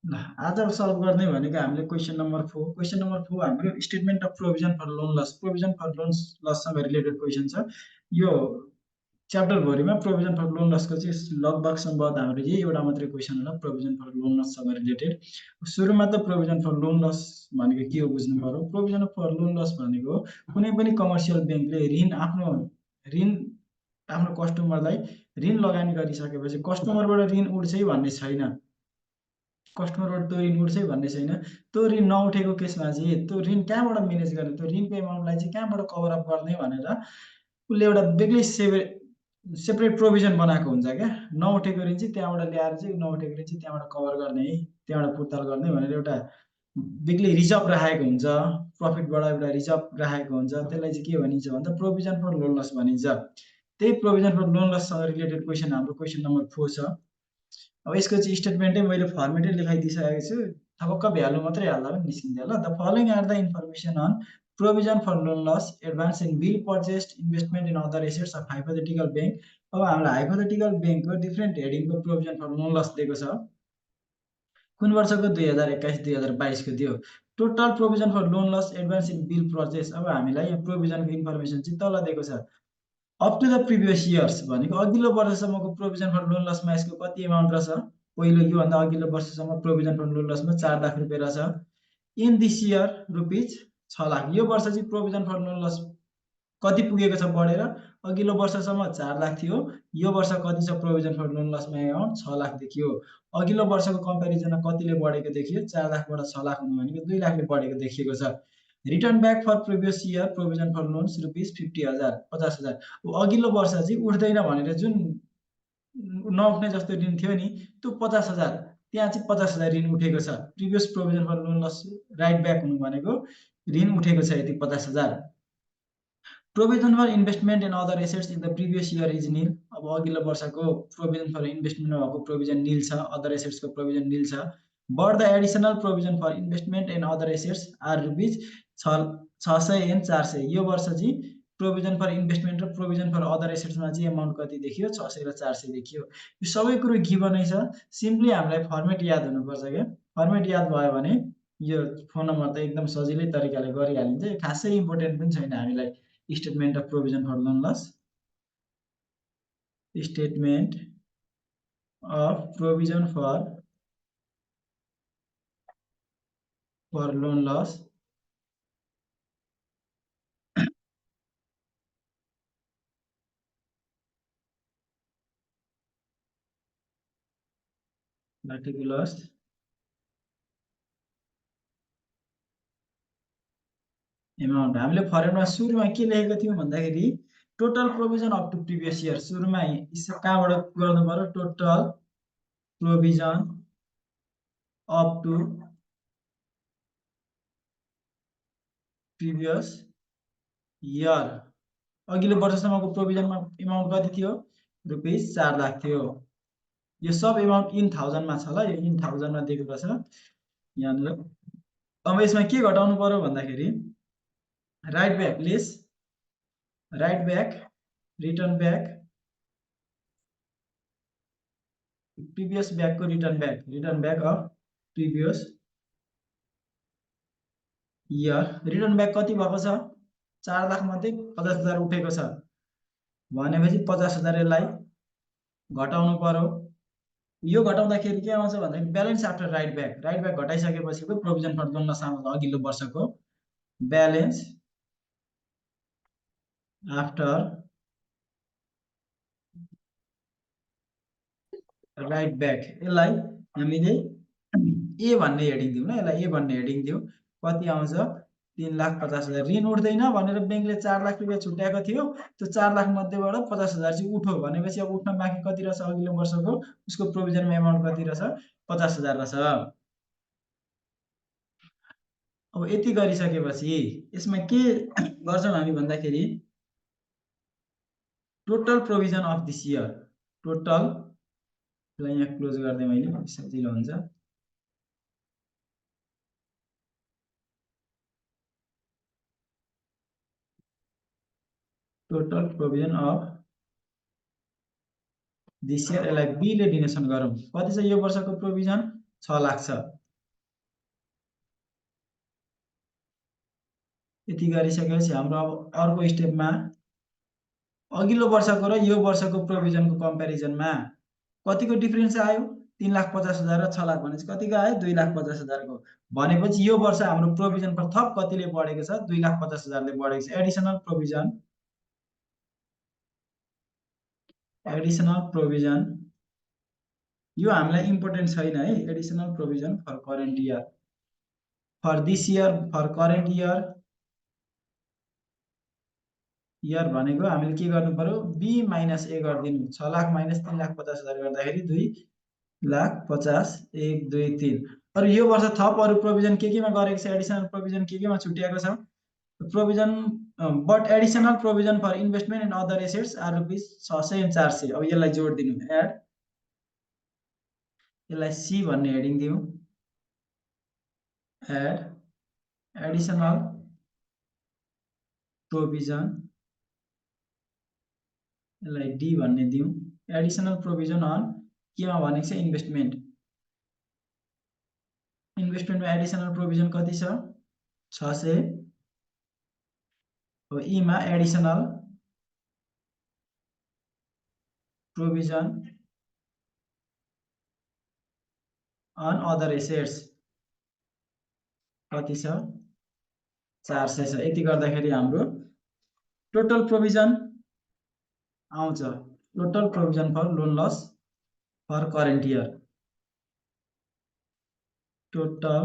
ल आज सल्भ गर्ने भनेको हामीले क्वेसन नम्बर 4 हाम्रो statement of provision for loan loss लससँग रिलेटेड क्वेसन छ। यो च्याप्टर भरिमा प्रोभिजन फर लोन लसको चाहिँ लगभग सम्भवतः हाम्रो यही एउटा मात्रै क्वेसन होला प्रोभिजन फर लोन लससँग रिलेटेड। सुरुमा त प्रोभिजन फर लोन लस भनेको के हो बुझ्नु पर्यो। प्रोभिजन फर लोन लस भनेको कुनै पनि कमर्सियल ब्याङ्कले ऋण आफ्नो कस्टमरलाई ऋण लगानी गरिसकेपछि कस्टमरबाट ऋण उठ्छ है भन्ने छैन। कस्टमरबाट त्यो ऋण उठ्छ है भन्ने छैन। त्यो ऋण नउठेको केसमा चाहिँ त्यो ऋण कहाँबाट म्यानेज गर्ने, त्यो ऋणको एमाउन्टलाई चाहिँ कहाँबाट कभर अप गर्ने भनेर उसले एउटा बेग्लै सेपरेट प्रोभिजन बनाएको हुन्छ क्या। नउठेको ऋण चाहिँ त्यहाँबाट ल्याएर चाहिँ नउठेको ऋण चाहिँ त्यहाँबाट कभर गर्ने है, त्यहाँबाट पुर्ताल गर्ने भनेर एउटा बेग्लै रिजर्भ राखेको हुन्छ। प्रफिटबाट एउटा रिजर्भ राखेको हुन्छ। त्यसलाई चाहिँ के भनिन्छ भन्दा प्रोभिजन फर लोन लस भनिन्छ। त्यही प्रोभिजन फर लोन लससँग रिलेटेड क्वेसन हाम्रो क्वेसन नम्बर 4 छ। अब यसको चाहिँ स्टेटमेन्टै मैले फर्मेटै लेखाइदिइसकेको छु, थपक्क भ्यालु मात्रै हाल्दा पनि निस्किन्छ ल। The following are the information on provision for loan loss advance in bill purchased investment in other assets of hypothetical bank. अब हामीलाई हाइपोथेटिकल ब्याङ्कको डिफ्रेन्ट हेडिङको प्रोभिजन फर लोन लस दिएको छ। कुन वर्षको 2021-2022 को दियो। Total provision for loan loss advance in bill purchase. अब हामीलाई यो प्रोभिजनको इन्फर्मेसन चाहिँ तल दिएको छ। Up to the previous years भनेको अघिल्लो वर्षसम्मको प्रोभिजन फर लोन लसमा यसको कति एमाउन्ट रहेछ। पहिलो योभन्दा अघिल्लो वर्षसम्म प्रोभिजन फर लोन लसमा 4 लाख रुपियाँ रहेछ। In this year rupees 6 lakh. यो वर्ष चाहिँ प्रोभिजन फर लोन लस कति पुगेको छ बढेर। अघिल्लो वर्षसम्म 4 लाख थियो, यो वर्ष कति छ प्रोभिजन फर लोन लसमा एमाउन्ट 6 लाख देखियो। अघिल्लो वर्षको कम्पेरिजनमा कतिले बढेको देखियो, 4 लाखबाट 6 लाख हुनु भनेको 2 लाखले बढेको देखिएको छ। Return back for previous year provision for loans rupees 50,000 50,000। अघिल्लो वर्ष चाहिँ उठ्दैन भनेर जुन नउठ्ने जस्तो ऋण थियो नि त्यो 50,000, त्यहाँ चाहिँ 50,000 ऋण उठेको छ। Previous provision for loan loss write back हुनु भनेको ऋण उठेको छ यति 50,000। Provision for investment in other assets in the previous year is nil. अब अघिल्लो वर्षको प्रोभिजन फर इन्भेस्टमेन्ट भएको प्रोभिजन निल छ, अदर एसेट्सको प्रोभिजन निल छ। But the additional provision for investment in other assets are rupees 600 and 400। यो वर्ष चाहिँ प्रोभिजन फर इन्भेस्टमेन्ट र प्रोभिजन फर अदर एसेट्समा चाहिँ एमाउन्ट कति देखियो, 600 र 400 देखियो। यो सबै कुरो गिभनै छ। सिम्पली हामीलाई फर्मेट याद हुनुपर्छ क्या। फर्मेट याद भयो भने यो फोन नम्बर त एकदम सजिलै तरिकाले गरिहालिन्छ। खासै इम्पोर्टेन्ट पनि छैन हामीलाई। Statement of provision for loan loss, statement of provision for loan loss particulars amount. हामीले फर्मेटमा सुरुमा के लेखेको थियौँ भन्दाखेरि total provision up to previous year. सुरुमा कहाँबाट गर्नु पर्यो, total provision up to previous year. अघिल्लो वर्षसम्मको प्रोभिजनमा एमाउन्ट कति थियो, रुपिज 4 लाख थियो। यो सब एमाउन्ट इन थाउजन्डमा छ ल, यो इन थाउजन्डमा दिएको छ यहाँनिर। अब यसमा के घटाउनु पर्यो भन्दाखेरि write back less write back return back previous ब्याकको return back of previous year. Return back कति भएको छ, 4 लाख मध्ये 50,000 उठेको छ भनेपछि 50,000 यसलाई घटाउनु पर्यो। यो घटाउँदाखेरि के आउँछ भन्दाखेरि ब्यालेन्स आफ्टर राइट ब्याक घटाइसकेपछिको प्रोभिजन फर लोन लस आउँछ अघिल्लो वर्षको ब्यालेन्स आफ्टर राइट ब्याक। यसलाई हामीले ए भन्ने हेडिङ दिउँ न, यसलाई ए भन्ने हेडिङ दिउँ। कति आउँछ, 3,50,000। ऋण उठ्दैन भनेर ब्याङ्कले 4 लाख रुपियाँ छुट्याएको थियो, त्यो 4 लाख मध्येबाट 50,000 चाहिँ उठ्यो भनेपछि अब उठ्न बाँकी कति रहेछ अघिल्लो वर्षको, उसको प्रोभिजनमा एमाउन्ट कति रहेछ, 50,000 रहेछ। अब यति गरिसकेपछि यसमा के गर्छौँ हामी भन्दाखेरि total provision of this year, total यहाँ क्लोज गर्दै मैले सजिलो हुन्छ। Total provision of this year, यसलाई बी ले डिनेसन गरौँ। कति छ यो वर्षको प्रोभिजन, 6 लाख छ। यति गरिसकेपछि हाम्रो अब अर्को स्टेपमा अघिल्लो वर्षको र यो वर्षको प्रोभिजनको कम्पेरिजनमा कतिको डिफरेन्स आयो? 3,50,000 र 6 लाख भनेपछि कतिको आयो? 2,50,000 को। भनेपछि यो वर्ष हाम्रो प्रोभिजन पर थप कतिले बढेको छ? 2,50,000 ले बढेको छ। एडिसनल प्रोभिजन यो हामीलाई इम्पोर्टेन्ट छैन है। Additional provision for current year, for this year, for current year भनेको हामीले के गर्नु पर्यो? बी माइनस ए गरिदिनु। 6 लाख माइनस 3,50,000 गर्दाखेरि 2,50,000 1 2 3। अरु यो वर्ष थप अरु प्रोभिजन केमा गरेको छ? एडिसनल प्रोभिजन केमा छुट्याएको छ? Provision but additional provision for investment and other assets are rupees 600 and 400। अब यसलाई जोड दिनु। एड, यसलाई सी भन्ने हेडिङ दिउँ। एड एडिसनल प्रोभिजन, यसलाई डी भन्ने दिउँ। एडिसनल प्रोभिजन अन केमा भनेको छ? इन्भेस्टमेन्ट। इन्भेस्टमेन्टमा एडिसनल प्रोभिजन कति छ? 600। हो, ईमा additional provision on other assets कति छ? 400 छ। यति गर्दाखेरि हाम्रो टोटल प्रोभिजन आउँछ। Total provision for loan loss for current year. Total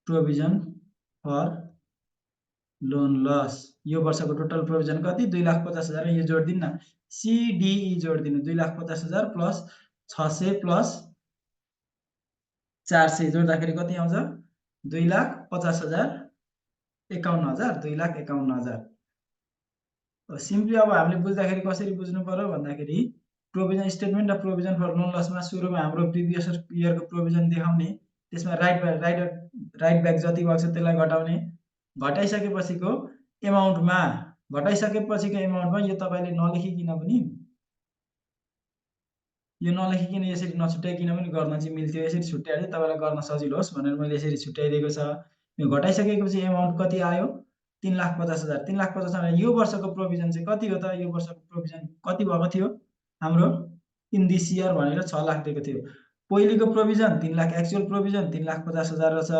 provision for loan loss, यो वर्षको टोटल प्रोभिजन कति? 2,50,000। यो जोड दिनु न, सीडीई जोड दिनु। 2,50,000 प्लस 600 प्लस 400 जोड्दाखेरि कति आउँछ? 2,50,000 51,000 2,51,000। सिम्पली अब हामीले बुझ्दाखेरि कसरी बुझ्नु पर्यो भन्दाखेरि प्रोभिजन स्टेटमेन्ट र प्रोभिजन फर लोन लसमा सुरुमा हाम्रो प्रिभियस इयरको प्रोभिजन देखाउने, त्यसमा राइट ब्याक जति भएको छ त्यसलाई घटाउने, घटाइसकेपछिको एमाउन्टमा यो तपाईले नलेखिकिन पनि, यो नलेखिकिन यसरी नछुट्याइकिन पनि गर्न चाहिँ मिल्थ्यो। यसरी छुट्याएर तपाईलाई गर्न सजिलो होस् भनेर मैले यसरी छुट्याइदिएको छ। यो घटाइसकेपछि एमाउन्ट कति आयो? 3,50,000। 3,50,000 यो वर्षको प्रोभिजन चाहिँ कति हो त? यो वर्षको प्रोभिजन कति भएको थियो हाम्रो? इन दिस इयर भनेर 6 लाख दिएको थियो। पहिलेको प्रोभिजन 3 लाख, एक्चुअल प्रोभिजन 3,50,000 छ।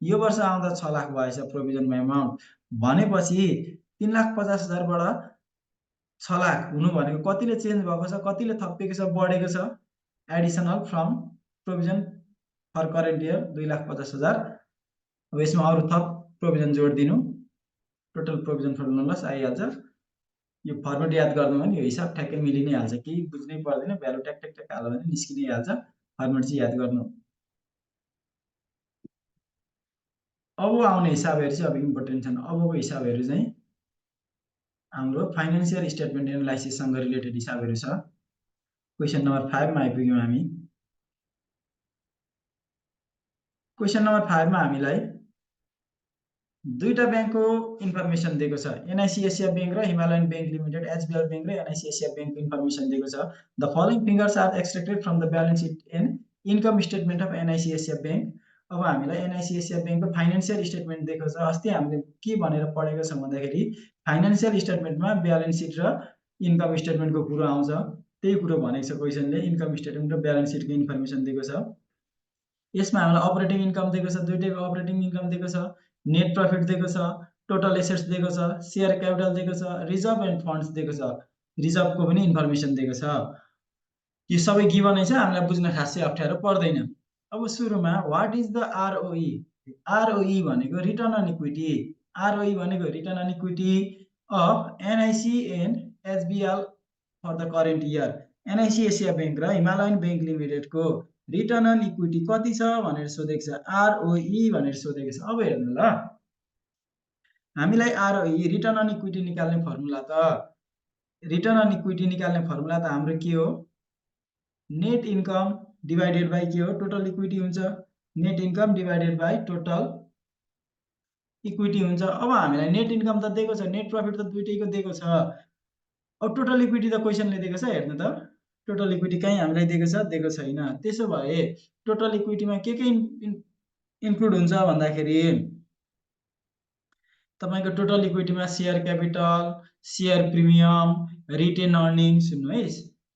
यो वर्ष आउँदा 6 लाख भएछ प्रोभिजनमा एमाउन्ट। भनेपछि 3,50,000 बाट 6 लाख हुनु भनेको कतिले चेन्ज भएको छ? कतिले थपिएको छ? बढेको छ। Additional from provision for current year 2,50,000। अब यसमा अरु थप प्रोभिजन जोड दिनु। Total provision for loan loss आइहाल्छ। यो फर्मेट याद गर्नु भने यो हिसाब ठ्याक्कै मिलि नै हाल्छ, केही बुझ्नै पर्दैन। भ्यालु ट्याक ट्याक ट्याक हाल्यो भने निस्कि नै हाल्छ। फर्मेट चाहिँ याद गर्नु। अब आउने हिसाबहरु चाहिँ अब इम्पोर्टेन्ट छन्। अबको हिसाबहरु चाहिँ हाम्रो फाइनान्शियल स्टेटमेन्ट एनालाइसिस सँग रिलेटेड हिसाबहरु छ। क्वेशन नम्बर 5 मा आइपुग्यौं हामी। क्वेशन नम्बर 5 मा हामीलाई दुईटा बैंकको इन्फर्मेसन दिएको छ। एनआईसी एसिया बैंक र Himalayan bank limited, HBL bank र एनआईसी एसिया बैंक को इन्फर्मेसन दिएको छ। The following figures are extracted from the balance sheet and income statement of NIC Asia bank. अब हामीलाई एनआईसी एसिया बैंक को फाइनान्शियल स्टेटमेन्ट दिएको छ। अस्ति हामीले के भनेर पढेको छ भन्दाखेरि फाइनान्शियल स्टेटमेन्टमा ब्यालेन्स शीट र इन्कम स्टेटमेन्ट को कुरा आउँछ। त्यही कुरो भनेको छ क्वेशनले। इन्कम स्टेटमेन्ट र ब्यालेन्स शीट को इन्फर्मेसन दिएको छ। यसमा हामीलाई अपरेटिङ इन्कम दिएको छ। दुईटैको अपरेटिङ इन्कम दिएको छ। नेट प्रॉफिट दिएको छ। टोटल एसेट्स दिएको छ। शेयर क्यापिटल दिएको छ। रिजर्भ एन्ड फन्ड्स दिएको छ। रिजर्भ को पनि इन्फर्मेसन दिएको छ। यो सबै गिभन नै छ, हामीलाई बुझ्न खासै अप्ठ्यारो पर्दैन। अब सुरुमा what is the ROE? ROE भनेको रिटर्न अन इक्विटी। आरओई भनेको return on equity of NIC and HBL for the current year. NIC Asia bank र हिमालयन बैंक लिमिटेड को रिटर्न अन इक्विटी कति छ भनेर सोधेको छ। आरओई भनेर सोधेको छ। अब हेर्नु ल, हामीलाई आरओई रिटर्न अन इक्विटी निकाल्ने फर्मुला त हाम्रो के हो? नेट इन्कम डिवाइडेड बाइ के हो? टोटल इक्विटी हुन्छ। Net income divided by total equity हुन्छ। अब हामीलाई नेट इन्कम त दिएको छ, नेट प्रॉफिट त दुईटैको दिएको छ। अब टोटल इक्विटी त क्वेशनले दिएको छ। हेर्नु त, टोटल इक्विटी कहीँ हामीलाई दिएको छैन। त्यसो भए टोटल इक्विटीमा के इन्क्लुड हुन्छ भन्दाखेरि तपाईको टोटल इक्विटीमा share capital, share premium, retain earning, सुन्नु है,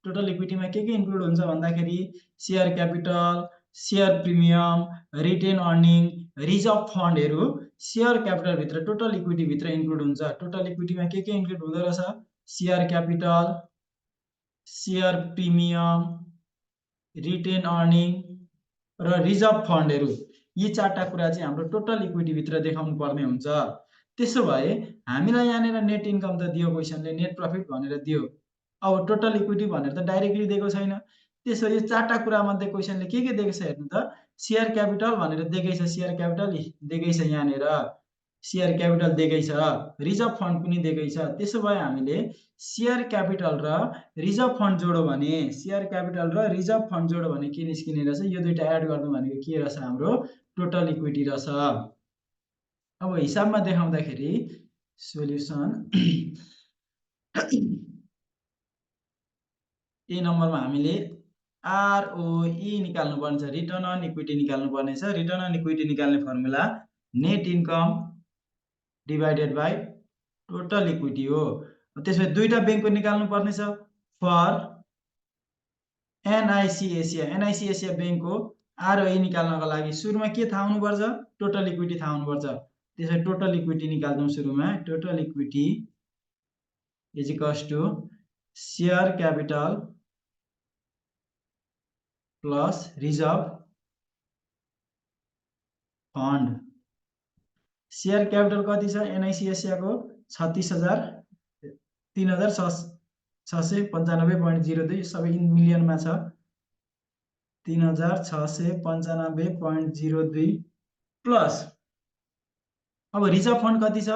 टोटल इक्विटीमा के इन्क्लुड हुन्छ भन्दाखेरि share capital, share premium, retain earning, reserve फन्डहरू शेयर क्यापिटल भित्र टोटल इक्विटी भित्र इन्क्लुड हुन्छ। टोटल इक्विटीमा के इन्क्लुड हुँदो रहेछ? Share capital, share premium, retain earning र रिजर्भ फन्डहरू, यी चारवटा कुरा चाहिँ हाम्रो टोटल इक्विटी भित्र देखाउनु पर्ने हुन्छ। त्यसो भए हामीलाई यहाँनिर नेट इन्कम त दियो क्वेसनले, नेट प्रफिट भनेर दियो, अब टोटल इक्विटी भनेर त डाइरेक्टली दिएको छैन। त्यसो यो चारवटा कुरा मध्ये क्वेसनले के दिएको छ हेर्नु त, शेयर क्यापिटल भनेर दिएकै छ, शेयर क्यापिटल दिएकै छ यहाँनिर, शेयर क्यापिटल दिएकै छ, रिजर्भ फन्ड पनि दिएकै छ। त्यसो भए हामीले शेयर क्यापिटल र रिजर्भ फन्ड जोड्यो भने, शेयर क्यापिटल र रिजर्भ फन्ड जोड्यो भने के निस्किने रहेछ? यो दुईटा एड गर्नु भनेको के रहेछ? हाम्रो टोटल इक्विटी रहेछ। अब हिसाबमा देखाउँदाखेरि सोल्युसन ए नम्बरमा हामीले ROE निकाल्नु पर्ने छ, रिटर्न अन इक्विटी निकाल्नु पर्ने छ। रिटर्न अन इक्विटी निकाल्ने formula net income divided by total equity हो। त्यसपछि दुईटा बैंकको निकाल्नु पर्ने छ। फर NIC एसिया बैंकको ROE निकाल्नको लागि सुरुमा के थाहा हुनुपर्छ? टोटल इक्विटी थाहा हुनुपर्छ। त्यसै टोटल इक्विटी निकाल्छौं सुरुमा। Total equity is equals to share capital plus reserve fund. Share capital कति छ NIC एसियाको? 36,695.02, सबै इन मिलियनमा छ। 3695.02 प्लस अब रिजर्भ फन्ड कति छ?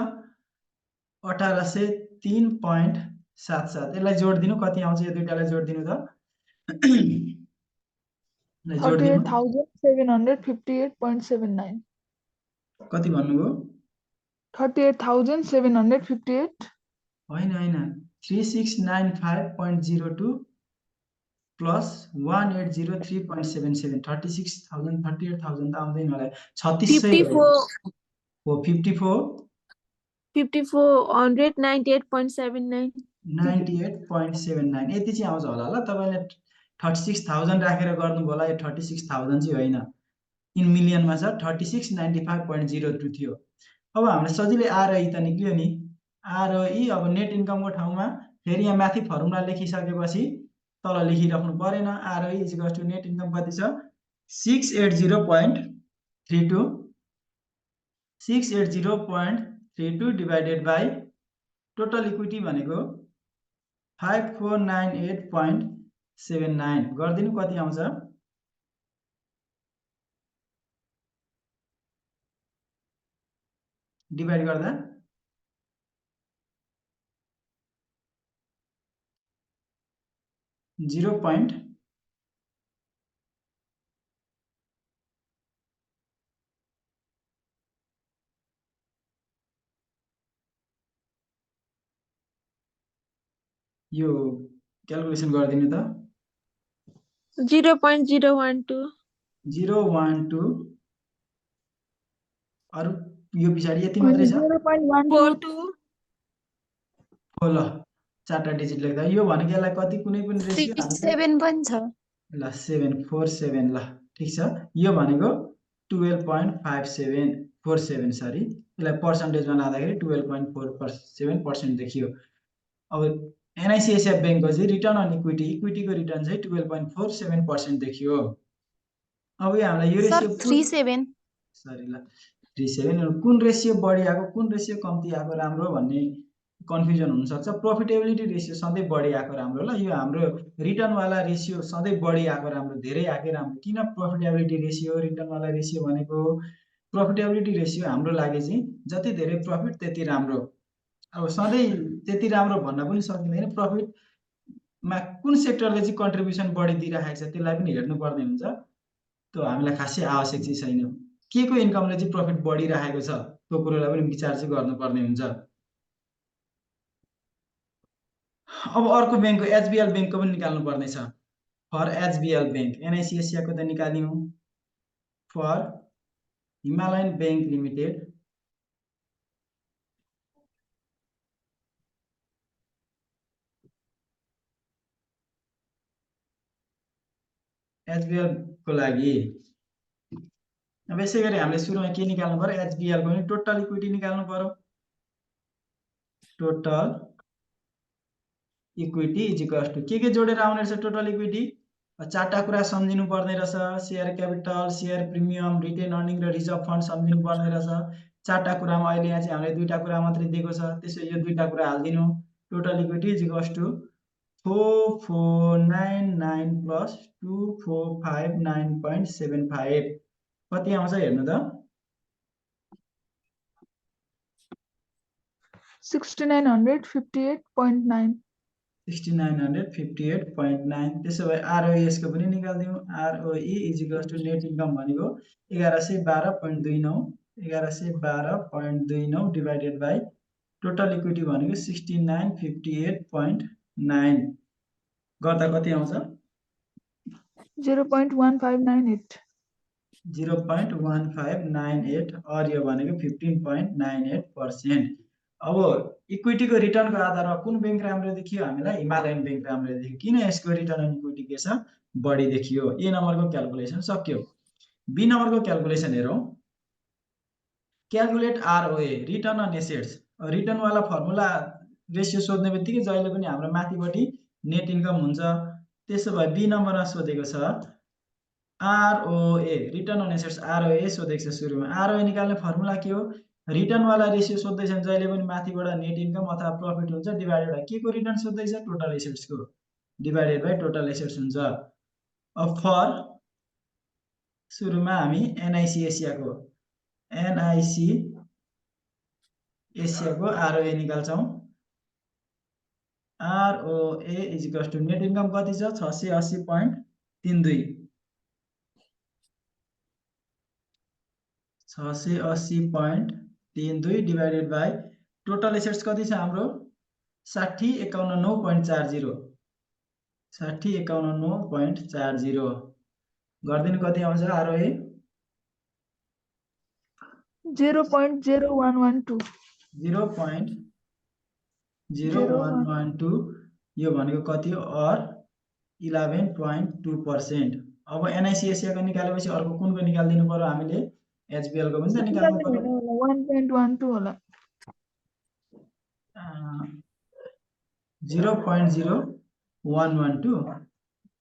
1803.77। यसलाई जोड्दिनु, कति आउँछ? यो दुईटालाई जोड्दिनु त 38,758.79। कति भन्नुभयो? 38,758 होइन 3695.02 प्लस 1803.77। 36,000 38,000 त आउँदैन होला। 3600 हो। 5498.79 98.79 यति चाहिँ आउँछ होला ल। तपाईले 36,000 राखेर गर्नु होला। यो 36,000 चाहिँ होइन, इन मिलियनमा छ। 3695.02 थियो। अब हामीले सजिलै ROE त निक्लियो नि। ROE अब नेट इन्कमको ठाउँमा फेरि यहाँ माथि फर्मुला लेखिसकेपछि तल लेखिराख्नु परेन। ROE is equals to net income कति छ? 680.32 680.32 डिभाइडेड बाइ टोटल इक्विटी भनेको 5498.79 गर्दिनु, कति आउँछ? डिभाइड गर्दा 0. यो क्याल्कुलेसन गरिदिनु त। 0.012 012 अरु यो पछाडी यति मात्रै छ। 0.142 हो ल, चारटा डिजिट लेख्दा यो भनेको यसलाई कति कुनै पनि रेशियो 7 पनि छ ल। 747 ल, ठीक छ। यो भनेको 12.5747 सरी, यसलाई पर्सेन्टेजमा लाँदाखेरि 12.47% देखियो। अब NIC एसिया बैंकको चाहिँ रिटर्न अन इक्विटीको रिटर्न चाहिँ 12.47% देखियो। अब यो हामीलाई यो रेशियो 37 सरी ल 37 कुन रेशियो बढी आको कुन रेशियो कम्ती आको राम्रो भन्ने कन्फ्युजन हुन सक्छ। प्रॉफिटेबिलिटी रेशियो सधैँ बढी आको राम्रो ल। यो हाम्रो रिटर्न वाला रेशियो सधैँ बढी आको राम्रो, धेरै आके राम्रो। किन प्रॉफिटेबिलिटी रेशियो रिटर्न वाला रेशियो भनेको? प्रॉफिटेबिलिटी रेशियो हाम्रो लागि चाहिँ जति धेरै प्रॉफिट त्यति राम्रो। अब सधैँ त्यति राम्रो भन्न पनि सकिँदैन। प्रॉफिटमा कुन सेक्टरले चाहिँ कन्ट्रिब्युसन बढी दिइराखेको छ त्यसलाई पनि हेर्नु पर्ने हुन्छ। त्यो हामीलाई खासै आवश्यक चाहिँ छैन। के को इन्कमले चाहिँ प्रॉफिट बढिराखेको छ त्यो कुरालाई पनि विचार चाहिँ गर्नुपर्ने हुन्छ। अब अर्को बैंकको HBL बैंकको पनि निकाल्नु पर्ने छ। For HBL bank NIC Asia को त निकाल्यौं for Himalayan bank limited HBL को लागि अब यसै गरी हामीले सुरुमा के निकाल्नु पर्यो एचबीएल को नि टोटल इक्विटी निकाल्नु पर्यो total equity is equals to के जोडेर आउने रहेछ टोटल इक्विटी चारटा कुरा सम्झिनु पर्ने रहेछ share capital share premium retain earning र रिजर्भ फन्ड सम्झिनु पर्ने रहेछ चारटा कुरामा अहिले यहाँ चाहिँ हामीले दुईटा कुरा मात्रै दिएको छ त्यसैले यो दुईटा कुरा हाल्दिनु total equity is equals to 4499 plus 2459.75 कति आउँछ हेर्नु त 6958.9 6958.9 त्यसो भए आरओई को पनि निकाल्दियौ ROE is equals to net income भनेको 1112.29 1112.29 डिवाइडेड बाइ टोटल इक्विटी भनेको 6958.9 गर्दा कति आउँछ 0.1598 0.1598 और यो भनेको 15.98%। अब इक्विटी को रिटर्न को आधारमा कुन बैंक राम्रो देखियो हामीलाई हिमालयन बैंक राम्रो देखियो किन यसको रिटर्न अन इक्विटी के छ बढी देखियो ए नम्बर को क्याल्कुलेसन सक्यो बी नम्बर को क्याल्कुलेसन हेरौं calculate ROA return on assets return वाला फर्मुला रेशियो सोध्ने बित्तिकै जहिले पनि हाम्रो माथिपट्टि नेट इन्कम हुन्छ त्यसो भए बी नम्बरमा सोधेको छ ROA return on assets ROA सोधेको छ सुरुमा आरओए निकाल्ने फर्मुला के हो रिटर्न वाला रेशियो सोध्दैछन् जहिले पनि माथिबाट नेट इन्कम अथवा प्रॉफिट हुन्छ डिवाइडेड बाइ के को रिटर्न सोध्दैछ टोटल एसेट्स को डिवाइडेड बाइ टोटल एसेट्स हुन्छ अब फर सुरुमा हामी एनआईसी एशिया को आरओए निकाल्छौं ROA is equals to net income कति छ 680.32 680.32 डिवाइडेड बाइ टोटल एसेट्स कति छ हाम्रो 6051.40 6051.40 गर्दिनु कति आउँछ आरओए 0.0112 0.0112 यो भनेको कति हो और 11.2%। अब एनआईसी एशिया को निकालेपछि अर्को कुनको निकाल्दिनु पर्यो हामीले एचबीएल को पनि त निकाल्नु पर्यो 1.12 होला 0.0112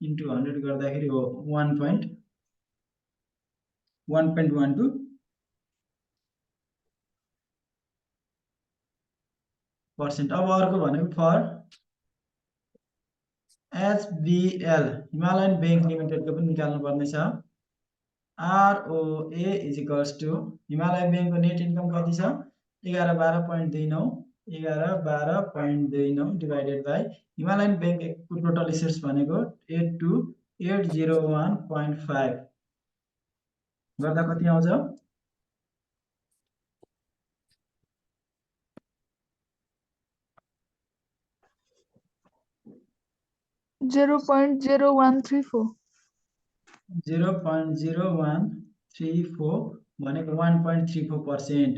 into 100 गर्दाखेरि हो 1.12 %। अब अर्को भनेको for HBL Himalayan bank limited को पनि निकाल्नु पर्ने छ ROA is equals to Himalayan bank को नेट इन्कम कति छ 1112.29 डिवाइडेड बाइ हिमालयन बैंक को टोटल एसेट्स भनेको 82801.5 गर्दा कति आउँछ 0.0134 भनेको 1.34%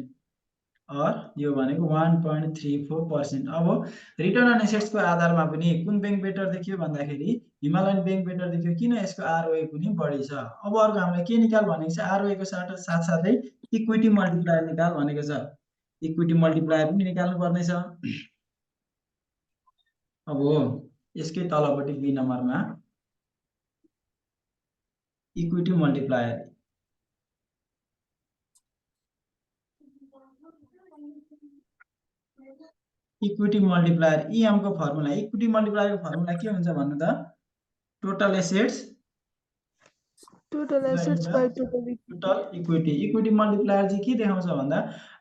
और यो भनेको 1.34%। अब रिटर्न अन एसेट्स को आधारमा पनि कुन बैंक बेटर देखियो भन्दाखेरि हिमालयन बैंक बेटर देखियो किन यसको आरओए पनि बढी छ। अब अर्को हामीले के निकाल भनेको छ आरओए को साथसाथै इक्विटी मल्टिप्लायर निकाल भनेको छ इक्विटी मल्टिप्लायर पनि निकाल्नु पर्ने छ। अब यसकै तलपट्टि बी नम्बरमा इक्विटी मल्टिप्लायर ईएम को फर्मुला इक्विटी मल्टिप्लायर को फर्मुला के हुन्छ भन्नु त total assets by total equity multiplier चाहिँ के देखाउँछ भन्दा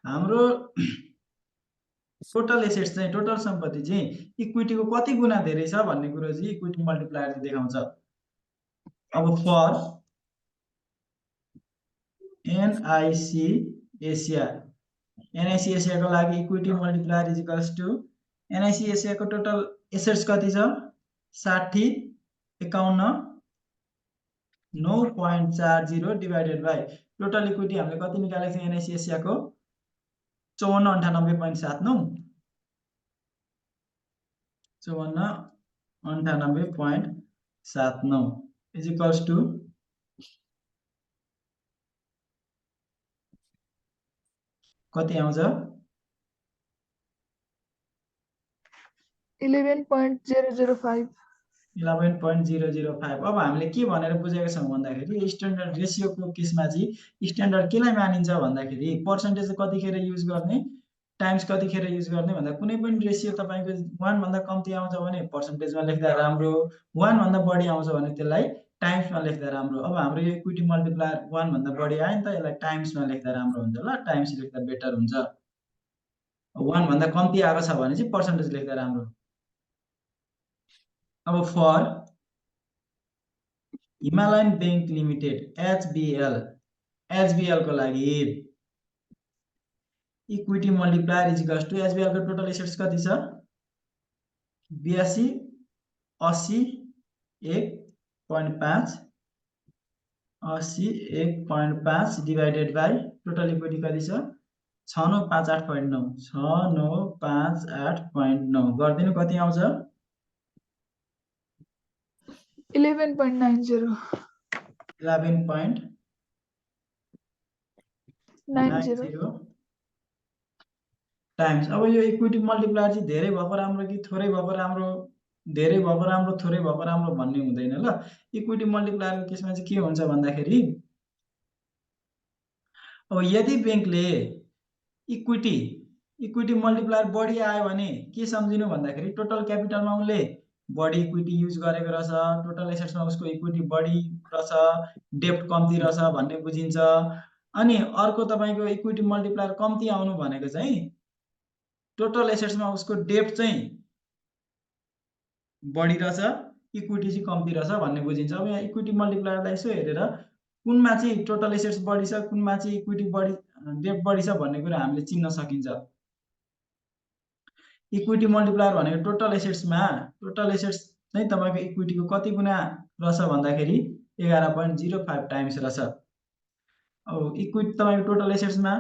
हाम्रो टोटल एसेट्स चाहिँ टोटल सम्पत्ति चाहिँ इक्विटी को कति गुना धेरै छ भन्ने कुरो चाहिँ इक्विटी मल्टिप्लायर देखाउँछ। अब फर एनआईसी एशिया को लागि equity multiplier is equals to NIC Asia को टोटल एसेट्स कति छ 6051 9.40 डिवाइडेड बाई टोटल इक्विटी हामीले कति निकालेको थियौं एनआईसी एसियाको 5498.79 5498.79 इज इक्वल्स टु कति आउँछ 11.005 11.005 अब हामीले के भनेर बुझेका छौं भन्दाखेरि स्ट्यान्डर्ड रेशियोको केसमा चाहिँ स्ट्यान्डर्ड केलाई मानिन्छ भन्दाखेरि पर्सेन्टेज कतिखेर युज गर्ने टाइम्स कतिखेर युज गर्ने भन्दा कुनै पनि रेशियो तपाईको 1 भन्दा कम्ती आउँछ भने पर्सेन्टेजमा लेख्दा राम्रो 1 भन्दा बढी आउँछ भने त्यसलाई टाइम्समा लेख्दा राम्रो अब हाम्रो यो इक्विटी मल्टिप्लायर 1 भन्दा बढी आयो नि त यसलाई टाइम्समा लेख्दा राम्रो हुन्छ ल टाइम्स लेख्दा बेटर हुन्छ 1 भन्दा कम्ती आएको छ भने चाहिँ पर्सेन्टेज लेख्दा राम्रो अब for Himalayan bank limited HBL को लागि equity multiplier is equals to HBL को टोटल एसेट्स कति छ 82 80 1.5 80 1.5 डिवाइडेड बाई टोटल इक्विटी कति छ 6958.9 6958.9 गर्दिनु कति आउँछ 11.90 11.90 टाइम्स अब यो इक्विटी मल्टिप्लायर चाहिँ धेरै भएको राम्रो कि थोरै भएको राम्रो धेरै भएको राम्रो थोरै भएको राम्रो भन्ने हुँदैन ल इक्विटी मल्टिप्लायरको केसमा चाहिँ के हुन्छ भन्दाखेरि अब यदि बैंकले इक्विटी मल्टिप्लायर बढी आयो भने के सम्झिनु भन्दाखेरि टोटल क्यापिटलमा उले बढी इक्विटी युज गरेको रहेछ टोटल एसेट्समा उसको इक्विटी बढी रहेछ डेब्ट कम्ती रहेछ भन्ने बुझिन्छ अनि अर्को तपाईको इक्विटी मल्टिप्लायर कम्ती आउनु भनेको चाहिँ टोटल एसेट्समा उसको डेब्ट चाहिँ बढी रहेछ इक्विटी चाहिँ कम्ती रहेछ भन्ने बुझिन्छ अब यहाँ इक्विटी मल्टिप्लायरलाई यसो हेरेर कुनमा चाहिँ टोटल एसेट्स बढी छ कुनमा चाहिँ इक्विटी बढी डेब्ट बढी छ भन्ने कुरा हामीले चिन्न सकिन्छ इक्विटी मल्टिप्लायर भनेको टोटल एसेट्समा टोटल एसेट्स चाहिँ तपाईको इक्विटीको कति गुना रहेछ भन्दाखेरि 11.05 टाइम्स रहेछ अब इक्विटी तपाईको टोटल एसेट्समा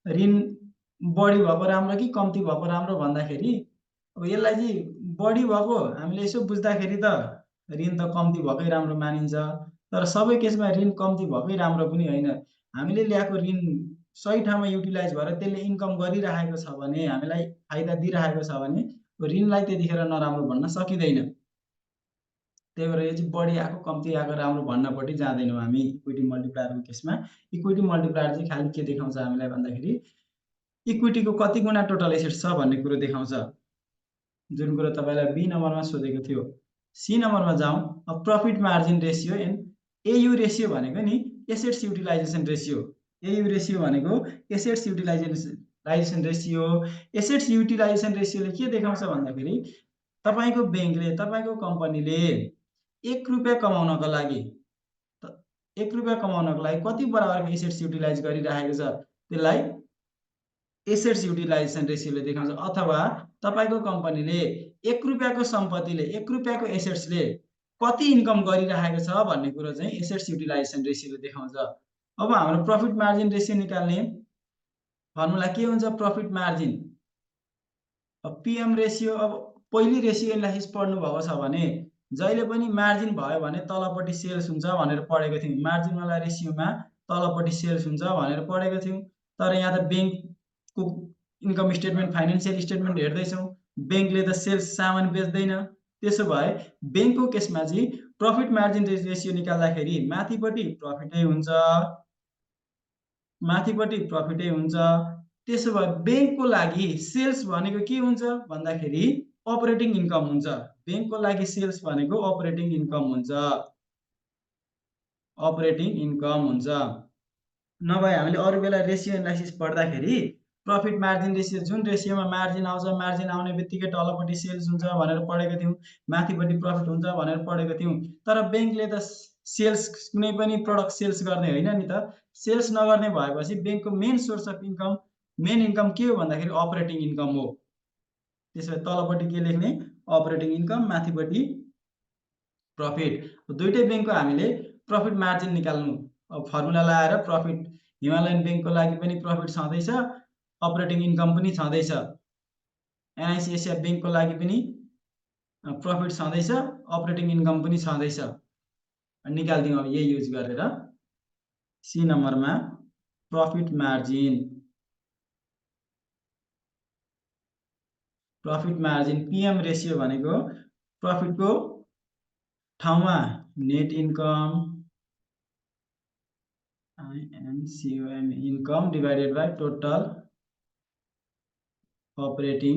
ऋण बढी भएको राम्रो कि कम्ती भएको राम्रो भन्दाखेरि अब यसलाई चाहिँ बढी भएको हामीले यसो बुझ्दाखेरि त ऋण त कम्ती भएकै राम्रो मानिन्छ तर सबै केसमा ऋण कम्ती भएकै राम्रो पनि हैन हामीले ल्याएको ऋण सही ठाउँमा युटिलाइज भएर त्यसले इन्कम गरिरहेको छ भने हामीलाई फाइदा दिइरहेको छ भने ऋणलाई त्यतिखेर नराम्रो भन्न सकिदैन त्यही भएर यो चाहिँ बढी आएको कम्ती आएको राम्रो भन्नपट्टि जाँदैनौँ हामी इक्विटी मल्टिप्लायरको केसमा इक्विटी मल्टिप्लायर चाहिँ खाली के देखाउँछ हामीलाई भन्दाखेरि इक्विटीको कति गुना टोटल एसेट्स छ भन्ने कुरो देखाउँछ जुन कुरो तपाईलाई बी नम्बरमा सोधेको थियो सी नम्बरमा जाउँ अब profit margin ratio and AU ratio भनेको नि assets utilization ratio AU ratio भनेको assets utilization ratio assets utilization रेशियोले के देखाउँछ भन्दाखेरि तपाईको बैंकले तपाईको कम्पनीले 1 रुपैयाँ कमाउनको लागि कति बराबरको एसेट्स युटिलाइज गरिरहेको छ त्यसलाई एसेट्स युटिलाइजेसन रेशियोले देखाउँछ अथवा तपाईको कम्पनीले 1 रुपैयाँको सम्पत्तिले 1 रुपैयाँको एसेट्सले कति इन्कम गरिरहेको छ भन्ने कुरो चाहिँ एसेट्स युटिलाइजेसन रेशियोले देखाउँछ अब हाम्रो प्रॉफिट मार्जिन रेशियो निकाल्ने फर्मुला के हुन्छ प्रॉफिट मार्जिन अब पीएम रेशियो अब पहिली रेशियो एनालाइसिस पढ्नु भएको छ भने जहिले पनि मार्जिन भयो भने तलपट्टि सेल्स हुन्छ भनेर पढेको थियौं मार्जिन वाला रेशियोमा तलपट्टि सेल्स हुन्छ भनेर पढेको थियौं तर यहाँ त बैंकको इन्कम स्टेटमेन्ट फाइनान्शियल स्टेटमेन्ट हेर्दै छौं बैंकले त सेल्स सामान बेच्दैन त्यसो भए बैंकको केसमा चाहिँ प्रॉफिट मार्जिन रेशियो निकाल्दाखेरि माथिपट्टि प्रॉफिटै हुन्छ त्यसो भए बैंकको लागि सेल्स भनेको के हुन्छ भन्दाखेरि अपरेटिङ इन्कम हुन्छ बैंकको लागि सेल्स भनेको अपरेटिङ इन्कम हुन्छ नभए हामीले अरु बेला रेशियो एनालाइसिस पढ्दाखेरि प्रॉफिट मार्जिन रेशियो जुन रेशियोमा मार्जिन आउँछ मार्जिन आउने बित्तिकै तलपट्टि सेल्स हुन्छ भनेर पढेको थियौं माथिपट्टि प्रॉफिट हुन्छ भनेर पढेको थियौं तर बैंकले त सेल्स कुनै पनि प्रोडक्ट सेल्स गर्ने हैन नि त सेल्स नगर्ने भएपछि बैंकको main source of income main income के हो भन्दाखेरि अपरेटिङ इन्कम हो त्यसैले तलपट्टि के लेख्ने अपरेटिङ इन्कम माथिपट्टि प्रॉफिट दुईटै बैंकको हामीले प्रफिट मार्जिन निकाल्नु। अब फर्मुला लगाएर प्रफिट हिमालयन बैंकको लागि पनि प्रफिट छँदैछ, अपरेटिङ इन्कम पनि छँदैछ। एनआइसी एसिया बैंकको लागि पनि प्रफिट छँदैछ, अपरेटिङ इन्कम पनि छँदैछ। निकाल्दियौँ अब यही युज गरेर। सी नम्बरमा प्रफिट मार्जिन, पीएम रेशियो भनेको प्रफिटको ठाउँमा net income income divided by total operating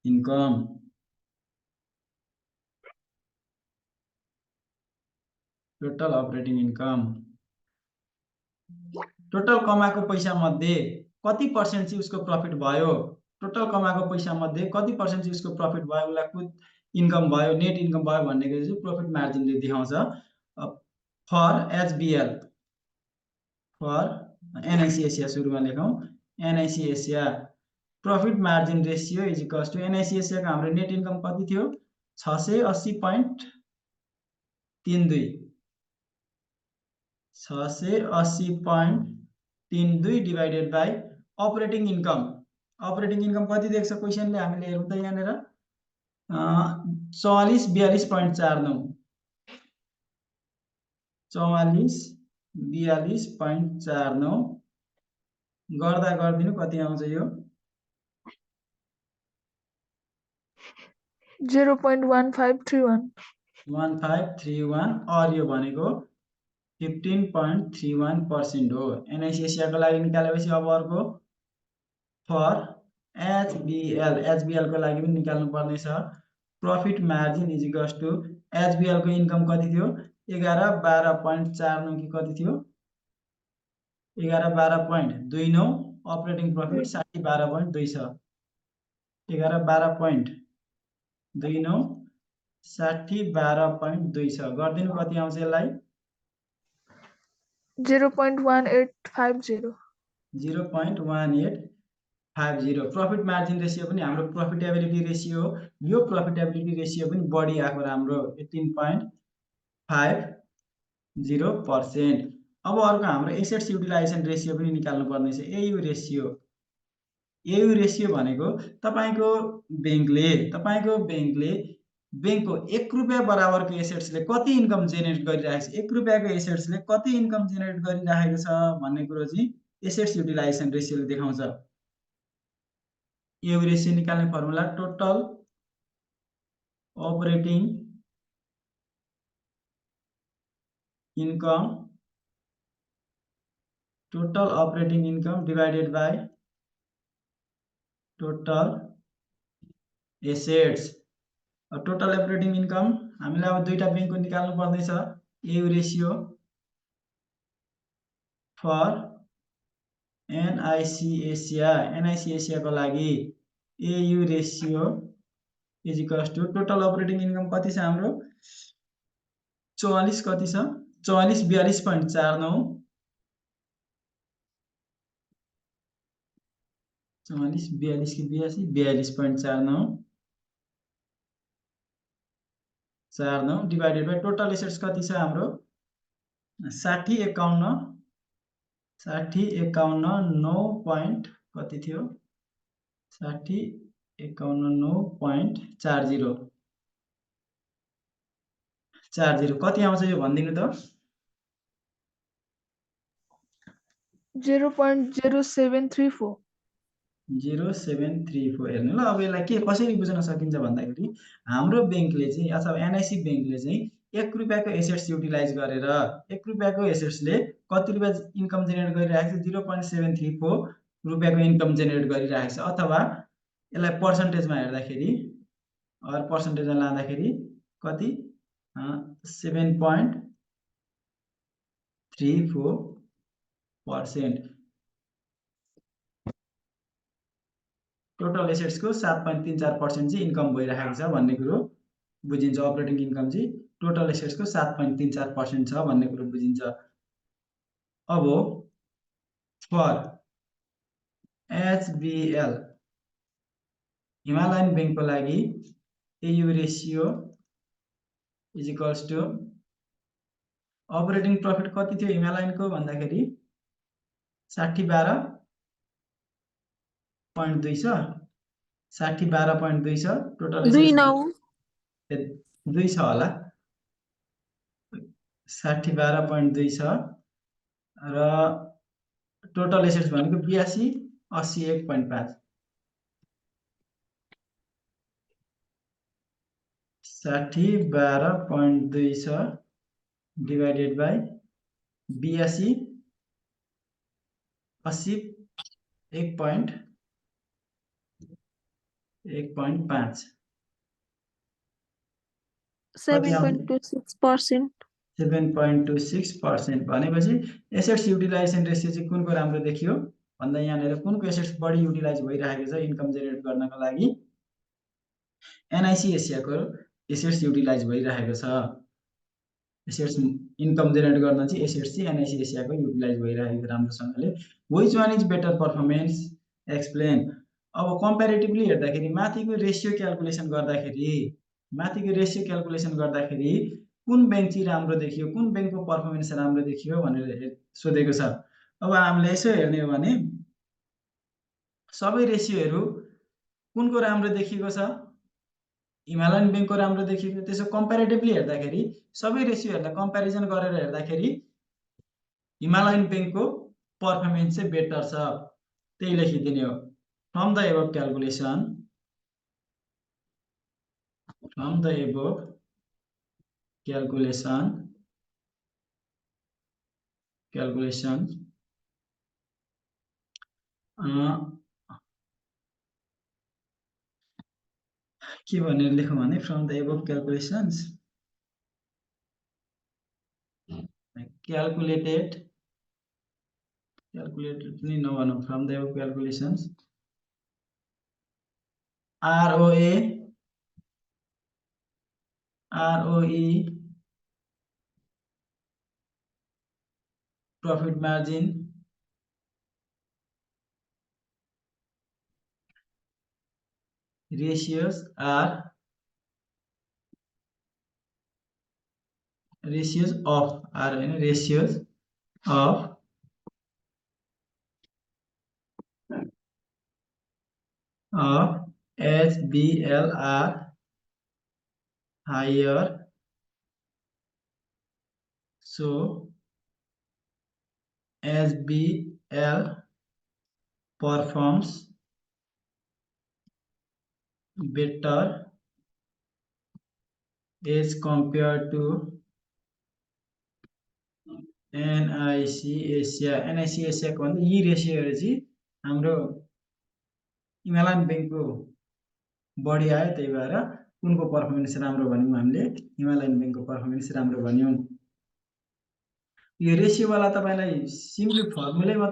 income. Total operating income, total कमाएको पैसा मध्ये कति पर्सेन्ट चाहिँ उसको प्रफिट भयो, टोटल कमाएको पैसा मध्ये कति पर्सेन्ट चाहिँ उसको प्रफिट भयो, उसलाई कुन इन्कम भयो, नेट इन्कम भयो भन्ने चाहिँ प्रफिट मार्जिनले देखाउँछ। For HBL, for NIC Asia सुरुमा लेखौँ, NIC Asia profit margin ratio is equals to NIC Asia को हाम्रो नेट इन्कम कति थियो 680.32 680.32 divided by operating income. Operating income कति देख्छ क्वेशनले, हामीले हेरौँ त यहाँनिर 4442.49 4442.49 गर्दा गर्दिनु कति आउँछ यो 0.1531 1531 और यो भनेको 15.31% हो। एनआइसी एसियाको लागि निकालेपछि अब अर्को फर एचबिएल को लागि पनि निकाल्नु पर्ने छ। Profit margin is equals to HBL को इन्कम कति थियो 1112.49 कि कति थियो 1112.29, अपरेटिङ प्रफिट 6012.2 छ। 1112.29 6012.2 छ। गर्दिनु कति आउँछ यसलाई 0.1850 0.1850। प्रफिट मार्जिन रेशियो पनि हाम्रो प्रफिटेबिलिटी रेशियो हो। यो प्रफिटेबिलिटी रेशियो पनि बढी आएको राम्रो 18.50%। अब अर्को हाम्रो एसेट्स युटिलाइजेसन रेशियो पनि निकाल्नु पर्ने छ। एयु रेशियो भनेको तपाईको बैंकले बैंकको 1 रुपैयाँ बराबरको एसेट्सले कति इन्कम जेनेरेट गरिरहेको छ, 1 रुपैयाँको एसेट्सले कति इन्कम जेनेरेट गरिरहेको छ भन्ने कुरो चाहिँ एसेट्स युटिलाइजेसन रेशियोले देखाउँछ। एयु रेशियो निकाल्ने formula total operating income divided by total assets. Total operating income हामीलाई अब दुईटा बैंकको निकाल्नु पर्दैछ। AU ratio for NIC Asia को लागि AU ratio is equals to total operating income कति छ हाम्रो 44 कति छ 4442.49 4442 कि 42.49 डिवाइडेड बाई टोटल एसेट्स कति छ हाम्रो 6051.9 point कति थियो 6051.9.40 कति आउँछ यो भन्दिनु त 0.0734 हेर्नु ल। अब यसलाई के कसरी बुझ्न सकिन्छ भन्दाखेरि हाम्रो बैंकले चाहिँ अथवा एनआइसी बैंकले चाहिँ 1 रुपैयाँको एसेट्स युटिलाइज गरेर 1 रुपैयाँको एसेट्सले कति रुपैयाँ इन्कम जेनेरेट गरिरहेको छ 0.734 रुपैयाँको इन्कम जेनेरेट गरिरहेको छ। अथवा यसलाई पर्सेन्टेजमा हेर्दाखेरि और पर्सेन्टेजमा लाँदाखेरि कति 7.34%। टोटल एसेट्स को 7.34% चाहिँ इन्कम भइरहेको छ भन्ने कुरो बुझिन्छ। अपरेटिङ इन्कम चाहिँ टोटल एसेट्स को 7.34% छ भन्ने कुरो बुझिन्छ। अब फर एचबिएल हिमालयन बैंक को लागि AU ratio is equals to operating profit कति थियो हिमालयनको भन्दाखेरि 60/12.2 छ 60/12.2 छ टोटल 2 एसेट्स 2 छ होला 60/12.2 छ र टोटल एसेट्स भनेको 82 80 1.5 60/12.2 छ डिवाइडेड बाइ 82 80 1.5 7.26%. 7.26% भनेपछि एसेट्स युटिलाइजेसन रेशियो चाहिँ कुनको राम्रो देखियो भन्दा यहाँनिर कुनको एसेट्स बढी युटिलाइज भइरहेको छ इन्कम जेनेरेट गर्नको लागि एनआईसी एसियाको एसेट्स युटिलाइज भइरहेको छ एसेट्स इन्कम जेनेरेट गर्न चाहिँ एसेट्स चाहिँ एनआईसी एसियाको युटिलाइज भइरहेको राम्रोसँगले which one is better performance explain अब कम्प्यारेटिभली हेर्दाखेरि माथिको रेशियो क्याल्कुलेसन गर्दाखेरि कुन बैंक चाहिँ राम्रो देखियो कुन बैंकको परफर्मेन्स राम्रो देखियो भनेर सोधेको छ अब हामीले यसो हेर्ने हो भने सबै रेशियोहरु कुनको राम्रो देखिएको छ हिमालयन बैंकको राम्रो देखिएको त्यसो कम्प्यारेटिभली हेर्दाखेरि सबै रेशियोहरुलाई कम्प्यारिजन गरेर हेर्दाखेरि हिमालयन बैंकको परफर्मेन्स चाहिँ बेटर छ त्यही लेखिदिने हो from the above calculation के भनेर लेखौं भने from the above calculations calculated पनि नभनौं from the above calculations ROA ROE profit margin ratios are ratios of HBL are higher so HBL performs better as compared to NIC Asia को भन्दा यी रेशियोहरु चाहिँ हाम्रो Himalayan बैंकको बढी आयो त्यही भएर कुनको परफर्मेन्स राम्रो भन्यौं हामीले हिमालयन बैंकको परफर्मेन्स राम्रो भन्यौं यो रेशियो वाला तपाईलाई सिम्पली फर्मुलै मात्र